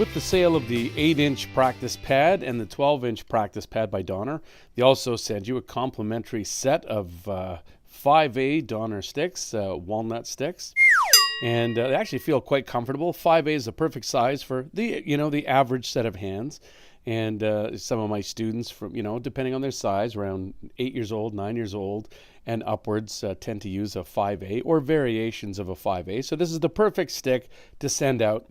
with the sale of the 8-inch practice pad and the 12-inch practice pad by Donner. They also send you a complimentary set of 5A Donner sticks, walnut sticks. And they actually feel quite comfortable. 5A is a perfect size for the average set of hands. And some of my students, from depending on their size, around 8 years old, 9 years old, and upwards, tend to use a 5A or variations of a 5A. So this is the perfect stick to send out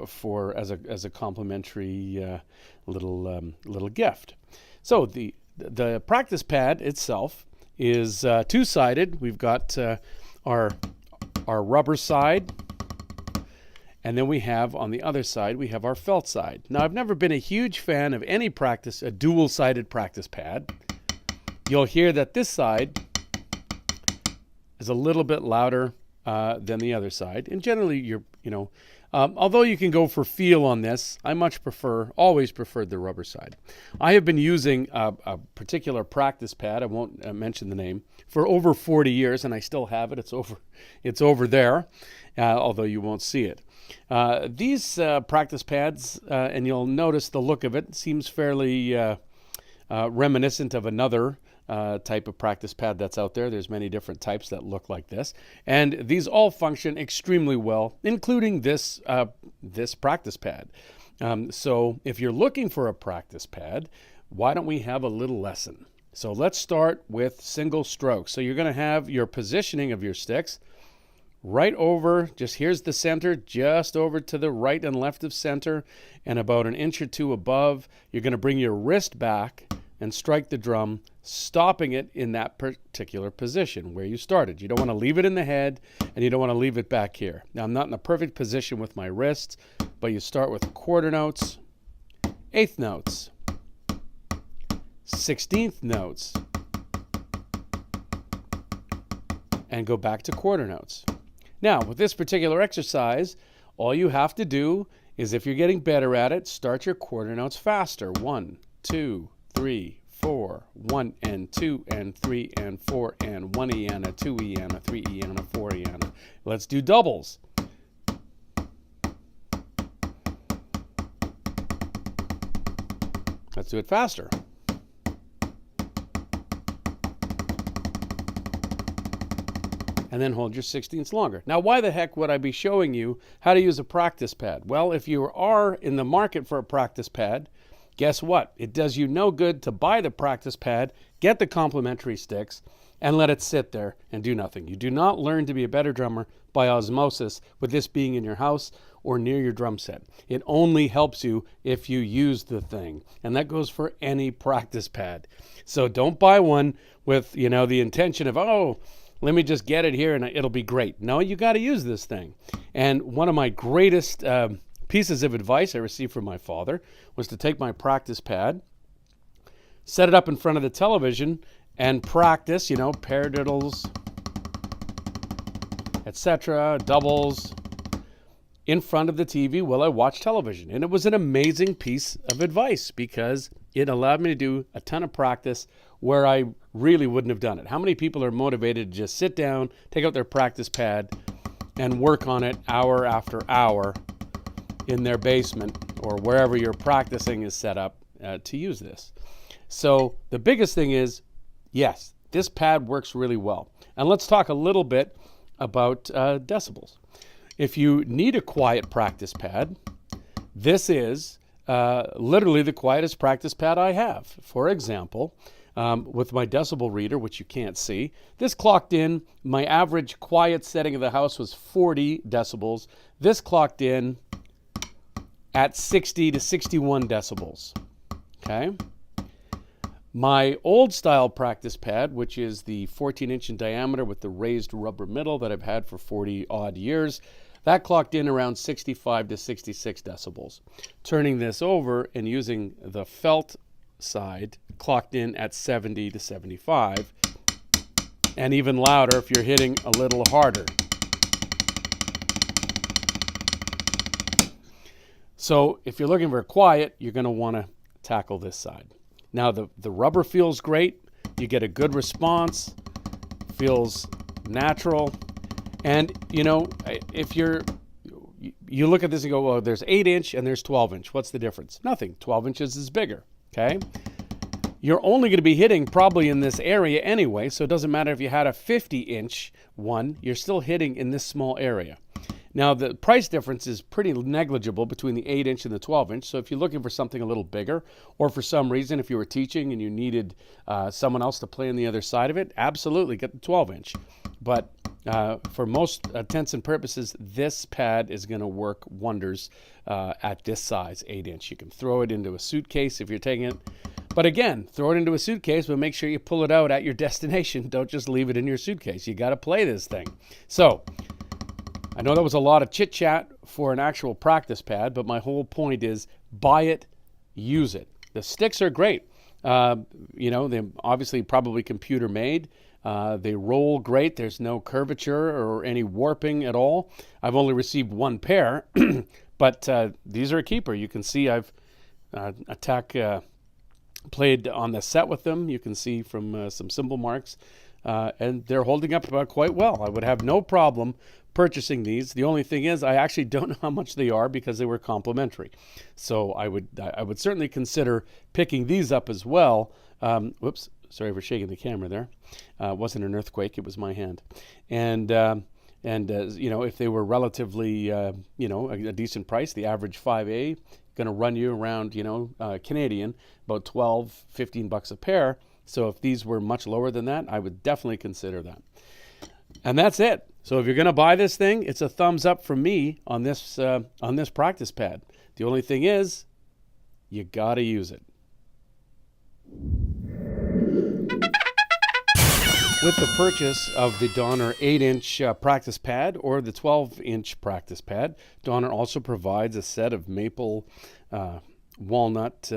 for as a complimentary little gift. So the practice pad itself is two-sided. We've got our rubber side, and then we have on the other side we have our felt side. Now, I've never been a huge fan of any a dual-sided practice pad. You'll hear that this side is a little bit louder than the other side, and generally although you can go for feel on this, I always preferred the rubber side. I have been using a particular practice pad, I won't mention the name, for over 40 years, and I still have it. It's over there, although you won't see it. These practice pads, and you'll notice the look of it, seems fairly reminiscent of another type of practice pad that's out there. There's many different types that look like this, and these all function extremely well, including this practice pad. So if you're looking for a practice pad, why don't we have a little lesson? So let's start with single stroke. So you're going to have your positioning of your sticks right over, here's the center, just over to the right and left of center, and about an inch or two above. You're going to bring your wrist back and strike the drum, stopping it in that particular position where you started. You don't want to leave it in the head, and you don't want to leave it back here. Now, I'm not in a perfect position with my wrists, but you start with quarter notes, eighth notes, 16th notes, and go back to quarter notes. Now, with this particular exercise, all you have to do is, if you're getting better at it, start your quarter notes faster. 1, 2, 3, 4, 1 and 2 and 3 and 4 and 1 eana, 2 eana, 3 eana, 4 eana. Let's do doubles. Let's do it faster. And then hold your 16ths longer. Now, why the heck would I be showing you how to use a practice pad? Well, if you are in the market for a practice pad, guess what? It does you no good to buy the practice pad, get the complimentary sticks, and let it sit there and do nothing. You do not learn to be a better drummer by osmosis with this being in your house or near your drum set. It only helps you if you use the thing, and that goes for any practice pad. So don't buy one with, the intention of, let me just get it here and it'll be great. No, you got to use this thing. And one of my greatest pieces of advice I received from my father was to take my practice pad, set it up in front of the television, and practice, paradiddles, etc., doubles, in front of the TV while I watched television. And it was an amazing piece of advice because it allowed me to do a ton of practice where I really wouldn't have done it. How many people are motivated to just sit down, take out their practice pad, and work on it hour after hour in their basement or wherever your practicing is set up to use this? So the biggest thing is, yes, this pad works really well. And let's talk a little bit about decibels. If you need a quiet practice pad, this is literally the quietest practice pad I have. For example, with my decibel reader, which you can't see, this clocked in, my average quiet setting of the house was 40 decibels. This clocked in at 60 to 61 decibels. Okay? My old style practice pad, which is the 14-inch in diameter with the raised rubber middle that I've had for 40 odd years, that clocked in around 65 to 66 decibels. Turning this over and using the felt side, clocked in at 70 to 75, and even louder if you're hitting a little harder. So if you're looking for quiet, you're going to want to tackle this side. Now the rubber feels great. You get a good response, feels natural. And, if you look at this and go, well, there's 8-inch and there's 12-inch. What's the difference? Nothing. 12 inches is bigger, okay? You're only going to be hitting probably in this area anyway, so it doesn't matter if you had a 50-inch one, you're still hitting in this small area. Now, the price difference is pretty negligible between the 8-inch and the 12-inch, so if you're looking for something a little bigger, or for some reason, if you were teaching and you needed someone else to play on the other side of it, absolutely get the 12-inch. But for most intents and purposes, this pad is going to work wonders at this size, 8-inch. You can throw it into a suitcase if you're taking it. But again, throw it into a suitcase, but make sure you pull it out at your destination. Don't just leave it in your suitcase. You got to play this thing. So, I know that was a lot of chit-chat for an actual practice pad, but my whole point is buy it, use it. The sticks are great. They're obviously probably computer made. They roll great. There's no curvature or any warping at all. I've only received one pair, but these are a keeper. You can see I've played on the set with them. You can see from some symbol marks, and they're holding up quite well. I would have no problem purchasing these. The only thing is I actually don't know how much they are because they were complimentary. So I would certainly consider picking these up as well. Whoops, sorry for shaking the camera there. It wasn't an earthquake, it was my hand. And if they were relatively, a decent price, the average 5A going to run you around, Canadian, about $12-15 a pair. So if these were much lower than that, I would definitely consider that. And that's it. So if you're going to buy this thing, it's a thumbs up from me on this practice pad. The only thing is, you got to use it. With the purchase of the Donner 8-inch practice pad or the 12-inch practice pad, Donner also provides a set of maple walnut.